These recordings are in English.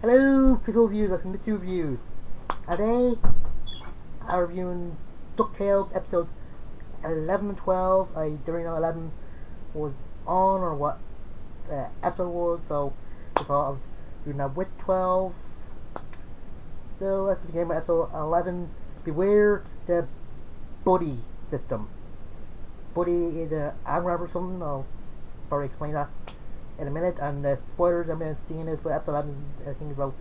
Hello, pickle viewers, welcome to Mr.Who Reviews. Today, I'm reviewing DuckTales episodes 11 and 12. I didn't know 11 was on or what episode was, so I thought of doing that with 12. So let's begin with episode 11. Beware the buddy system. Buddy is an anagram or something. I'll probably explain that in a minute, and the spoilers I'm going to see in this, but episode 11 I think is about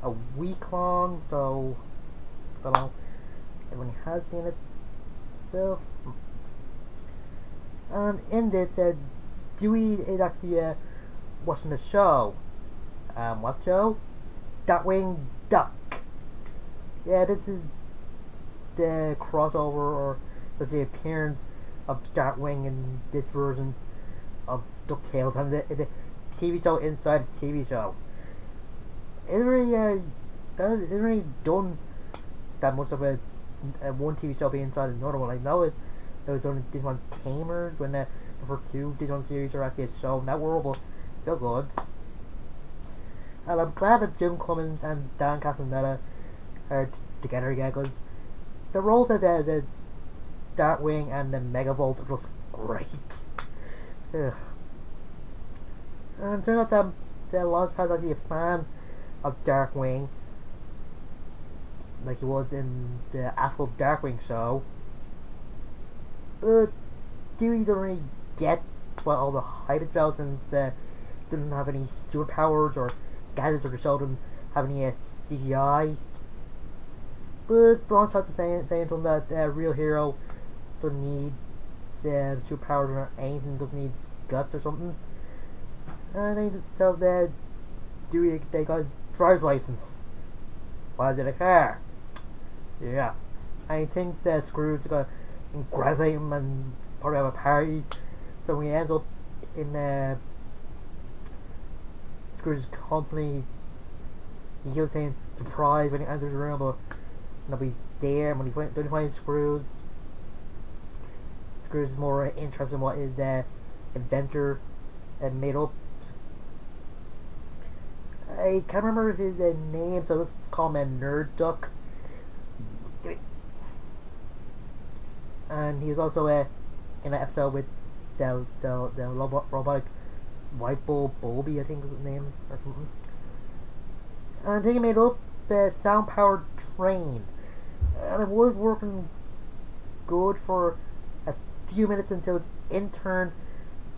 a week long, so I don't know if everyone has seen it still. And in this, Dewey is actually watching the show. What show? Darkwing Duck. Yeah, this is the crossover, or the appearance of Darkwing in this version of DuckTales, and it's a TV show inside a TV show. It isn't really done that much of a one TV show being inside another one. I know there was only this one Tamers when the first two Digimon series are actually a show in that world, but still good. And I'm glad that Jim Cummins and Dan Castellaneta are together again, because the roles of the Darkwing and the Megavolt are just great. Ugh. And it turns out that the Launchpad is actually a fan of Darkwing, like he was in the actual Darkwing show. But Dewey doesn't really get what all the hype is about, since doesn't have any superpowers or gadgets, or the show doesn't have any CGI. But the Launchpad is saying to him that a real hero doesn't need superpowers or anything, doesn't need guts or something. And then he just tells Dewey they got his driver's license. Why is it a car? Yeah. And he thinks Scrooge is gonna ingratiate him and probably have a party. So when he ends up in Scrooge's company, he keeps saying surprise when he enters the room, but nobody's there. And when he finds Scrooge is more interested in what his inventor made up. I can't remember his name, so let's call him Nerd Duck. And he was also in an episode with the robotic White Bull Bulby, I think was his name, or something. And then he made up the sound powered train, and it was working good for a few minutes until his intern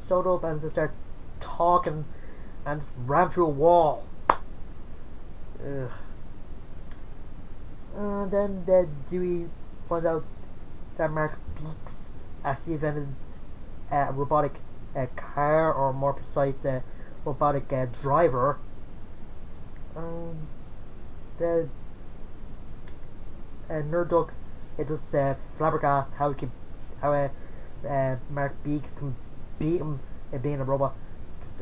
showed up and just started talking and ran through a wall. Ugh. And then Dewey finds out that Mark Beeks actually invented a robotic car, or more precise, a robotic driver. The Nerd Duck, it just flabbergasted how Mark Beeks can beat him in being a robot,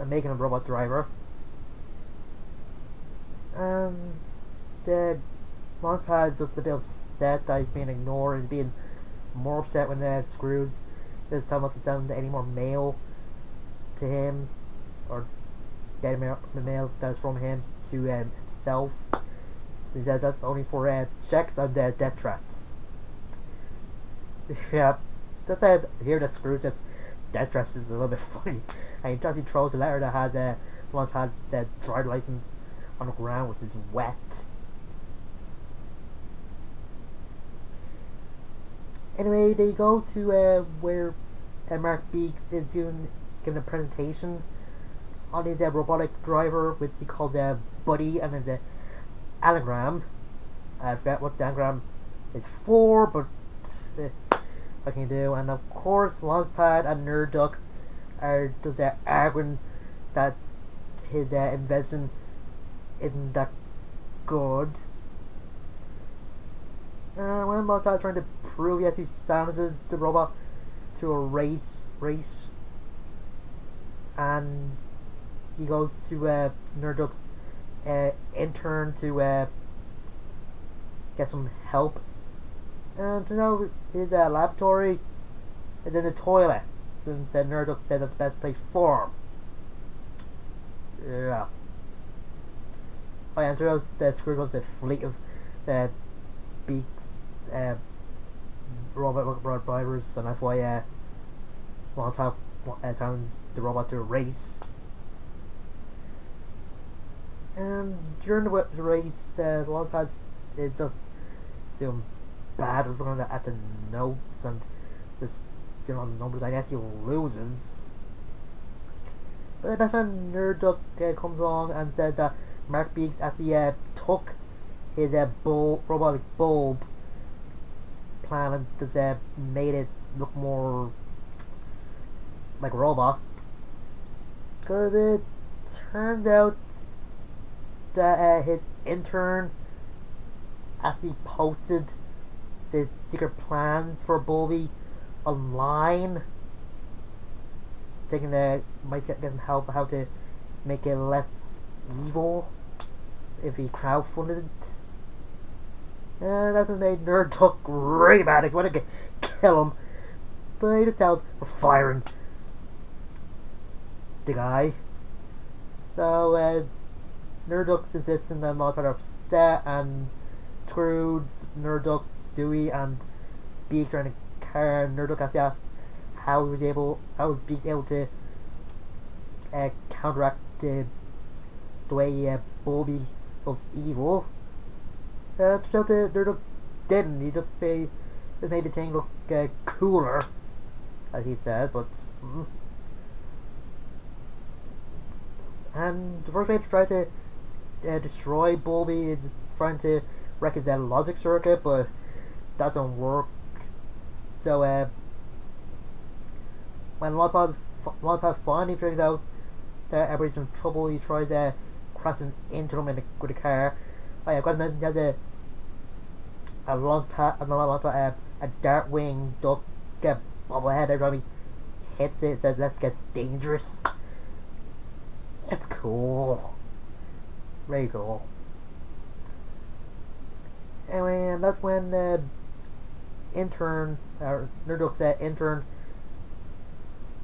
making a robot driver. And the Launchpad is just a bit upset that he's being ignored, and being more upset when Scrooge doesn't sound like to sound any more mail to him, or get the mail that's from him to himself. So he says that's only for checks and death threats. Yeah, just hear that Scrooge says death threats is a little bit funny, and he actually throws a letter that has Launchpad said driver's license on the ground, which is wet. Anyway, they go to where Mark Beeks is giving a presentation on his robotic driver, which he calls Buddy, and it's an anagram. I forgot what the anagram is for, but what can you do? And of course, Launchpad and Nerd Duck are just arguing that his invention isn't that good. When Launchpad is trying to prove he challenges the robot to a race, and he goes to Nerd Duck's intern to get some help. And to know his laboratory is in the toilet, since Nerd Duck says that's the best place for him. Yeah. I entered out the Scrooge was a fleet of Beaks robot drivers, and that's why Launchpad sends the robot to a race. And during the race, Launchpad is just doing bad, was looking at the notes and just doing all the numbers. I guess he loses. But that's when Nerd Duck comes along and says that Mark Beaks actually took his robotic bulb plan and just made it look more like a robot. Because it turns out that his intern actually posted the secret plans for Bulby online, thinking that might get him help how to make it less evil if he crowdfunded it. That's when they Nerd Duck really bad. They want to kill him, but they just out for firing the guy. So Nerd Duck's insisting that Launchpad are upset, and Scrooge, Nerd Duck, Dewey, and Beaks are in a car. Nerd Duck actually asked how was Beaks able to counteract the way Bulby was evil. So the Nerd Duck didn't. He just made the thing look cooler, as he said. But and the first way to try to destroy Bulby is trying to wreck his logic circuit, but that doesn't work. So when Launchpad finally figures out that everybody's in trouble, he tries crashing into them with a car. Oh yeah, I've got to mention he has a Darkwing Duck bobblehead every time he hits it. It says, "Let's get dangerous." It's cool. Very cool. Anyway, and that's when Nerd Duck's intern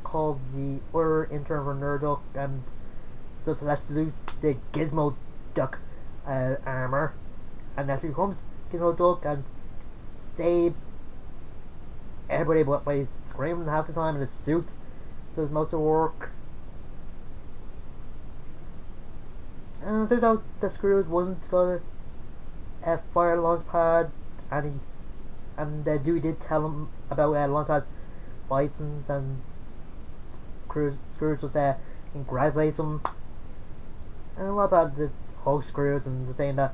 calls the other intern for Nerd Duck and just lets loose the Gizmo Duck armor, and that becomes Gizmo Duck and saves everybody by screaming half the time, and his suit does most of the work. And it turns out that Scrooge wasn't gonna fire Launchpad, and Dewey did tell him about Launchpad's license, and Scrooge was congratulates him, and Launchpad just hugs Scrooge and just saying that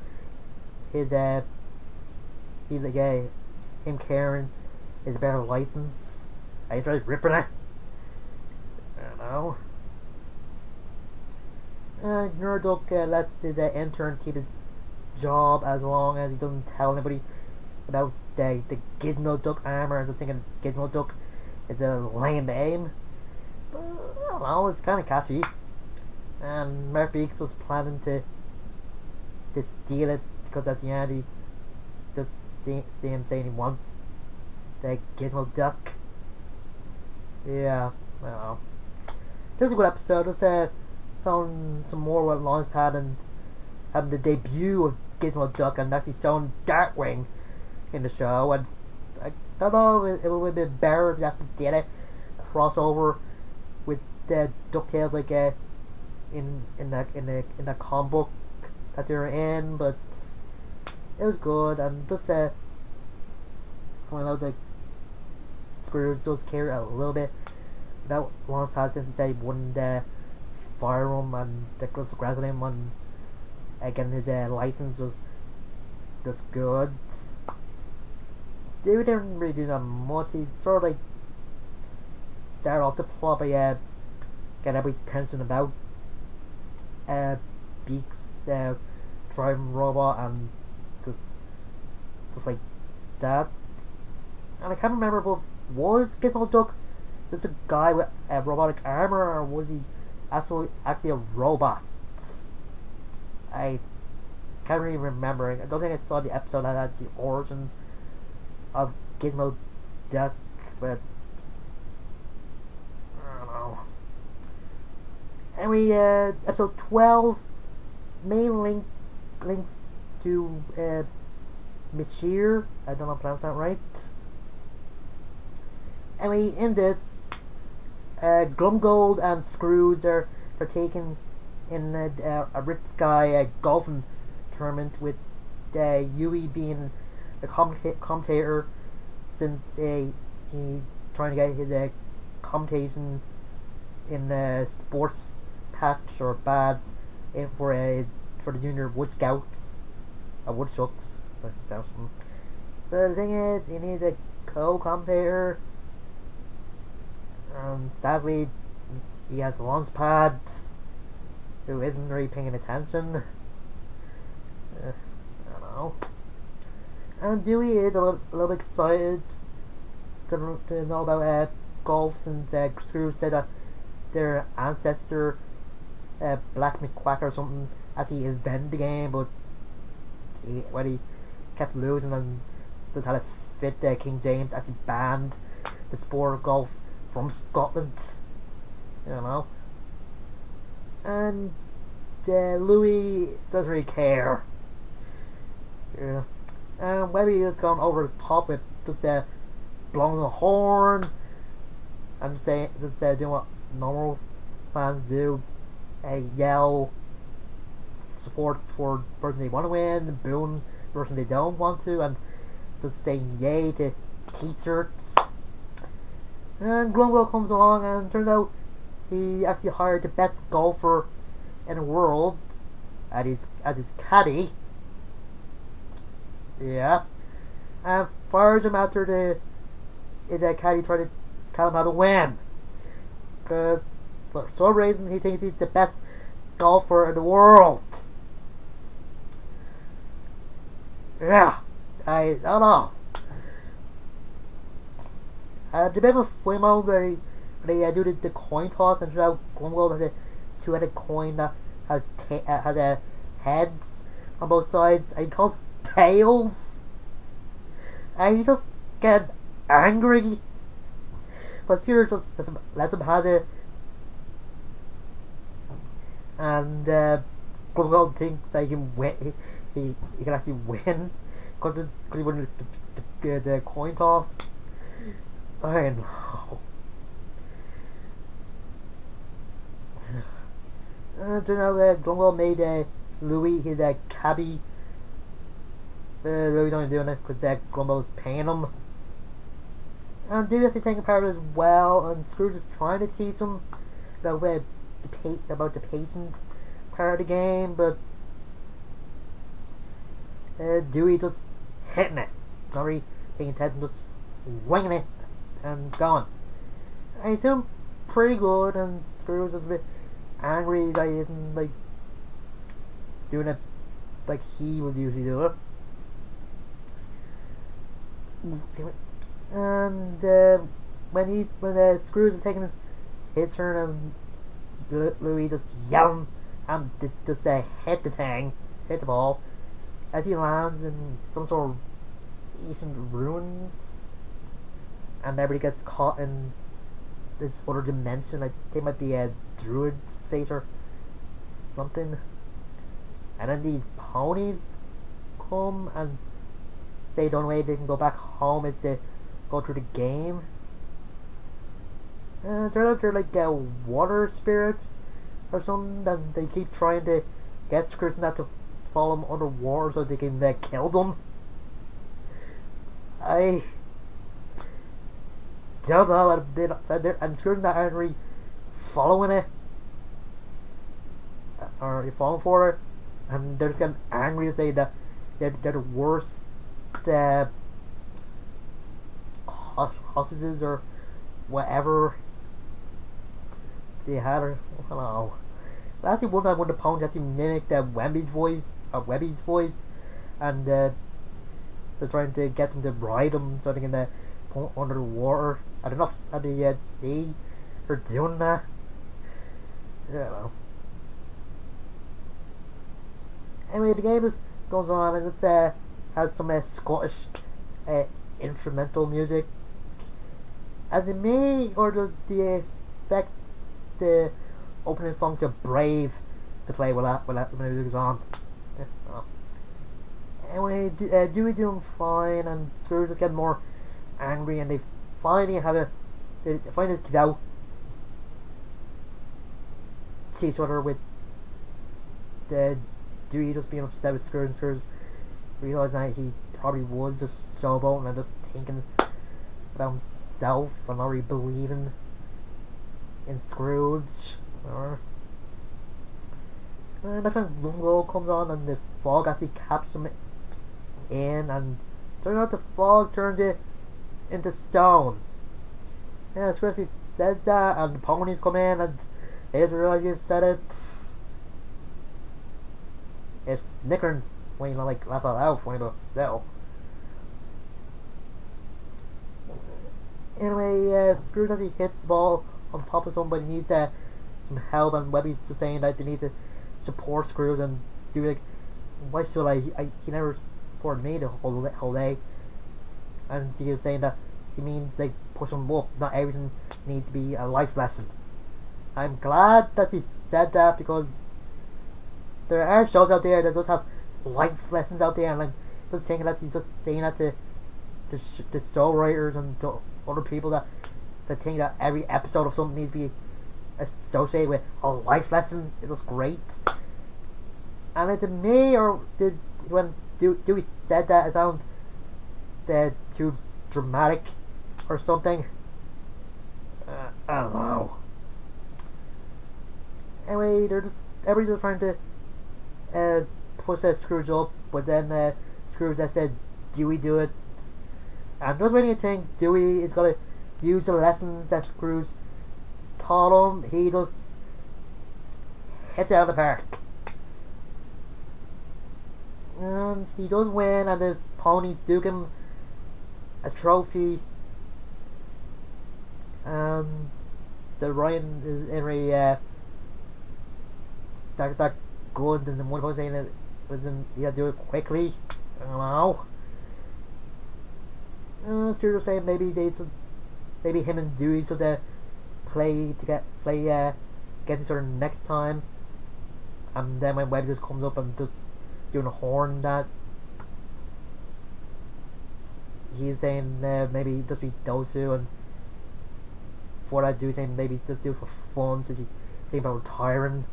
he's like him carrying is a better license. And he tries ripping it. I don't know. Nerd Duck lets his intern keep his job as long as he doesn't tell anybody about the Gizmo Duck armor. I'm just thinking Gizmo Duck is a lame name, but I don't know, it's kind of catchy. And Mark Beaks was planning to steal it, because at the end he just see him saying he wants the Gizmo Duck. Yeah, I don't know. This was a good episode. Let's found some more with Launchpad and having the debut of Gizmo Duck and actually showing Darkwing in the show. And I don't know, it would have been better if you actually did a crossover with the DuckTales, like in the comic book that they were in, but it was good. And just find out that Scrooge does care a little bit about Launchpad, since he said he wouldn't fire him and just congratulate him on getting his license was just good. David didn't really do that much. He sort of like started off the plot by getting everybody's attention about Beaks driving robot and just like that. And I can't remember, but was Gizmo Duck just a guy with robotic armor, or was he actually a robot? I can't really remember. I don't think I saw the episode that had the origin of Gizmo Duck, but I don't know. Anyway, episode 12, main link links to Mishir. I don't know if I pronounced that right. Anyway, in this, Glumgold and Scrooge are taken in a rich guy golfing tournament with Yui being the commentator, since he's trying to get his commentation in sports patch or badge for the junior Wood Scouts, Woodchucks. But the thing is, he needs a co-commentator. Sadly, he has a launch pad who isn't really paying attention. I don't know. And Dewey is a little bit excited to know about golf, since Scrooge said that their ancestor, Black McQuack or something, actually invented the game, but he kept losing and just had a fit. King James actually banned the sport of golf from Scotland, you know. And Louis doesn't really care. Yeah. And Webby is going over the top with just blowing the horn and doing what normal fans do, yell support for the person they want to win, booing the person they don't want to, and just saying yay to t-shirts. And Glumgo comes along, and turns out he actually hired the best golfer in the world as his caddy. Yeah. And fires him after his caddy tried to tell him how to win. Because for some reason he thinks he's the best golfer in the world. Yeah. I don't know. The bit of a flame out where they do the coin toss, and now Glumgo has a two-headed coin that has heads on both sides, and he calls tails, and he just get angry, but Sear just lets him have it, and Glumgo thinks that he can win. He can actually win because he won the coin toss. I know. Turns out Glumgo made Louis his cabbie. Louis only doing it because Glumgo's paying him. And Dewey has to take part as well, and Scrooge is trying to teach him about the patient part of the game, but Dewey just hitting it, not really paying attention, just winging it and going. And he's doing pretty good, and Scrooge is a bit angry that he isn't like doing it like he would usually do it. And when Scrooge is taking his turn, and Louis just yelling and just hit the ball as he lands in some sort of ancient ruins, and everybody gets caught in this other dimension. I think it might be a druid space or something. And then these ponies come and say the only way they can go back home is to go through the game. And they're like water spirits or something, and they keep trying to get Scrooge not to follow them underwater so they can kill them. I don't know, and Scrooge not really following it, or you're falling for it, and they're just getting angry to say that they're the worst hostages or whatever they had, or I don't know. But actually, one time when the pony actually mimicked Webby's voice, and they're trying to get them to ride them so they can put under the water. I don't know how they see her doing that. I don't know. Anyway, the game goes on, and it has some Scottish instrumental music. And they may, or do you expect the opening song to Brave to play when the music is on? Well. Anyway, Dewey's doing fine, and Scrooge is getting more angry, and they finally get out to each other with Dewey just being upset with Scrooge, and Scrooge realizing that he probably was just showboating and just thinking about himself and not really believing in Scrooge. And I think Lungo comes on, and the fog actually captures him in, and turns out the fog turns it into stone. Yeah, Scrooge says that, and the ponies come in, and they just realize he said it. It's snickering when you like laugh out loud for him himself. Anyway, Scrooge as he hits the ball on top of somebody needs some help, and Webby's just saying that they need to support Scrooge and do like, why should I he never supported me the whole day. And he was saying that he means like push him up, not everything needs to be a life lesson. I'm glad that he said that, because there are shows out there that just have life lessons out there, and like just thinking that he's just saying that to the show writers and to other people that think that every episode of something needs to be associated with a life lesson. It was great. And is it me, or did when Dewey said that it sounded too dramatic or something? I don't know. Anyway, everybody's just trying to push Scrooge up, but then Scrooge that said Dewey do it, and just when you think Dewey is gonna use the lessons that Scrooge taught him, he just hits it out of the park. And he does win, and the ponies do give him a trophy. The Ryan is very that good, and the one was saying it was you gotta do it quickly. I don't know. Scrooge was saying maybe him and Dewey should play against each other next time. And then when Webb just comes up and just doing a horn, that he's saying maybe just be those two, and for that Dewey saying maybe just do it for fun, since he's thinking about retiring.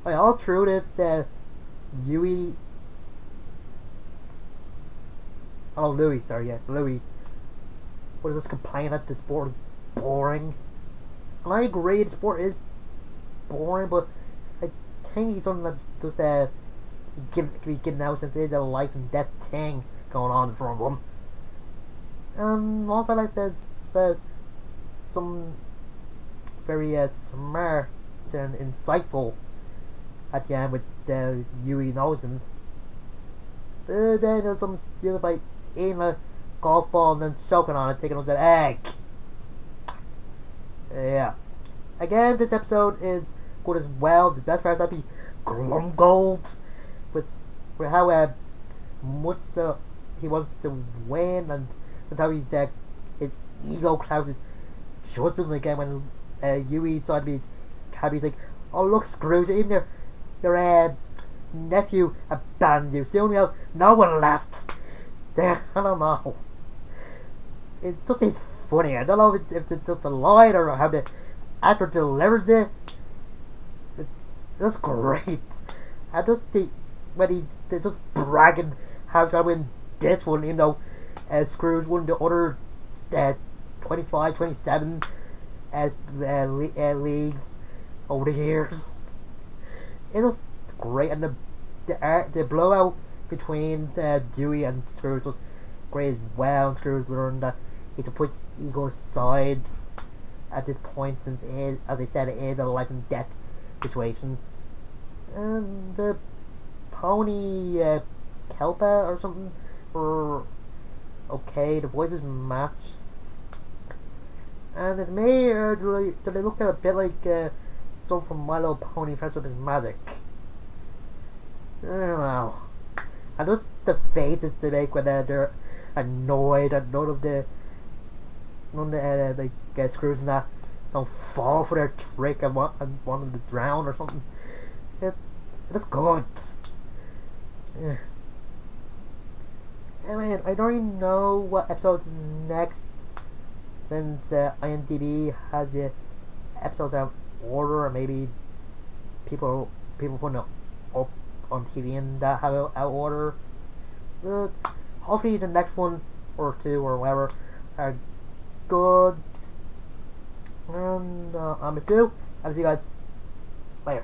All through this, Louis was just complaining that the sport is boring. And I agree, the sport is boring, but I think he's something that just can be given out, since it is a life and death thing going on in front of him. And all that I says some very smart and insightful at the end with Huey Nosen. But then there's some stupid by eating a golf ball and then choking on it, taking on that egg. Yeah. Again, this episode is good as well. The best part is that be Glumgold with how much he wants to win, and that's how his ego clouds his judgment again when Huey decided to be his cabbie. He's like, oh look Scrooge, even your nephew abandoned you, so you only have no one left. There, I don't know. It's just funny. I don't know if it's just a line or how the actor delivers it. It's just great. I just think when they're just bragging how he's gonna win this one, even though Scrooge won the other 25, 27 leagues over the years. It was great, and the blowout between Dewey and Scrooge was great as well. And Scrooge learned that he should put his ego aside at this point, since it is, as I said, it is a life and death situation. And the pony Kelpa or something were okay. The voices matched. And it's me, or do they look a bit like some from My Little Pony Friendship is Magic? I don't know. And just the faces they make when they're annoyed, and none of the Scrooge and that don't fall for their trick and want them to drown or something. It's good. Yeah. I mean, I don't even know what episode next, since IMDb has the episodes out of order, or maybe people putting it up on TV and that have it out of order. But hopefully the next one or two or whatever are good. And I'm Mr.Who. I'll see you guys later.